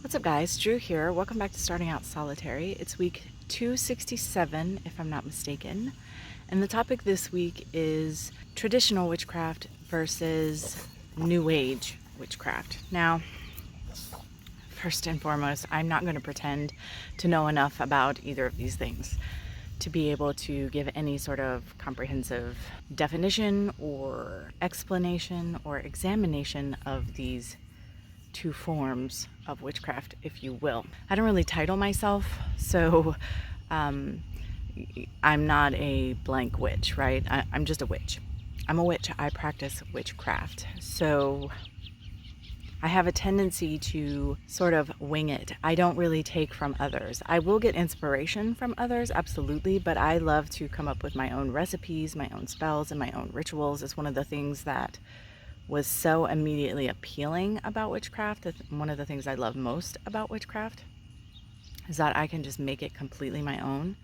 What's up guys, Drew here. Welcome back to Starting Out Solitary. It's week 267 if I'm not mistaken. And the topic this week is traditional witchcraft versus new age witchcraft. Now, first and foremost, I'm not going to pretend to know enough about either of these things to be able to give any sort of comprehensive definition or explanation or examination of these two forms of witchcraft, if you will. I don't really title myself, so I'm not a blank witch, right? I'm just a witch. I'm a witch. I practice witchcraft. So I have a tendency to sort of wing it. I don't really take from others. I will get inspiration from others, absolutely, but I love to come up with my own recipes, my own spells, and my own rituals. It's one of the things that was so immediately appealing about witchcraft. One of the things I love most about witchcraft is that I can just make it completely my own.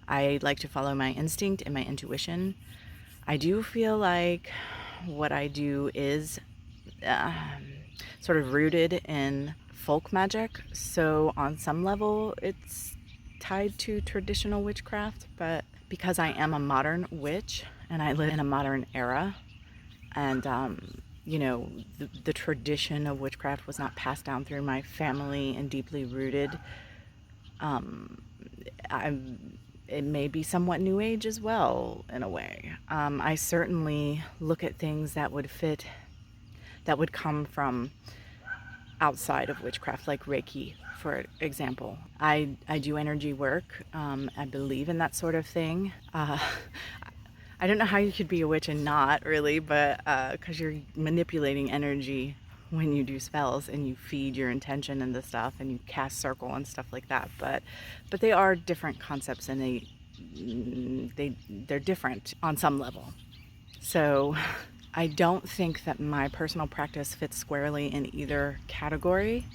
I like to follow my instinct and my intuition. I do feel like what I do is sort of rooted in folk magic, so on some level it's tied to traditional witchcraft, but because I am a modern witch and I live in a modern era, and you know, the tradition of witchcraft was not passed down through my family and deeply rooted. It may be somewhat new age as well, in a way. I certainly look at things that would fit, that would come from outside of witchcraft, like Reiki, for example. I do energy work. I believe in that sort of thing. I don't know how you could be a witch and not really, but because you're manipulating energy when you do spells and you feed your intention and the stuff and you cast circle and stuff like that. But they are different concepts, and they're different on some level. So I don't think that my personal practice fits squarely in either category.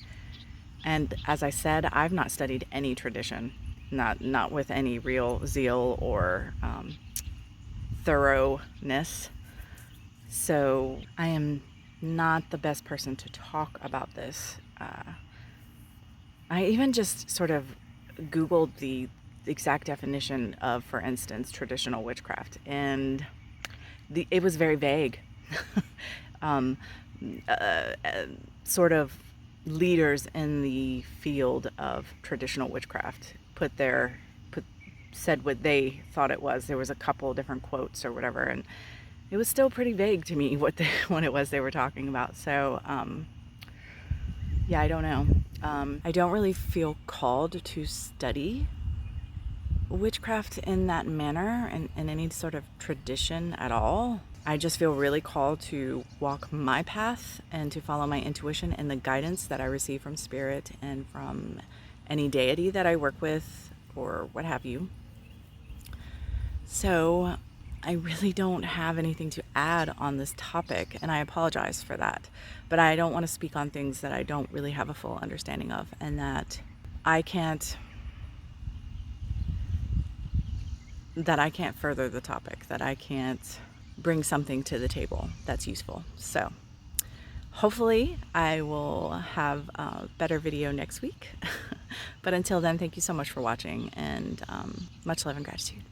And as I said, I've not studied any tradition, not with any real zeal or thoroughness. So I am not the best person to talk about this. I even just sort of Googled the exact definition of, for instance, traditional witchcraft, and it was very vague. Sort of leaders in the field of traditional witchcraft said what they thought it was. There was a couple different quotes or whatever, and it was still pretty vague to me what it was they were talking about. So yeah, I don't know. I don't really feel called to study witchcraft in that manner and in any sort of tradition at all. I just feel really called to walk my path and to follow my intuition and the guidance that I receive from spirit and from any deity that I work with or what have you. So I really don't have anything to add on this topic, and I apologize for that. But I don't want to speak on things that I don't really have a full understanding of, and that I can't further the topic, that I can't bring something to the table that's useful. So hopefully I will have a better video next week. But until then, thank you so much for watching, and much love and gratitude.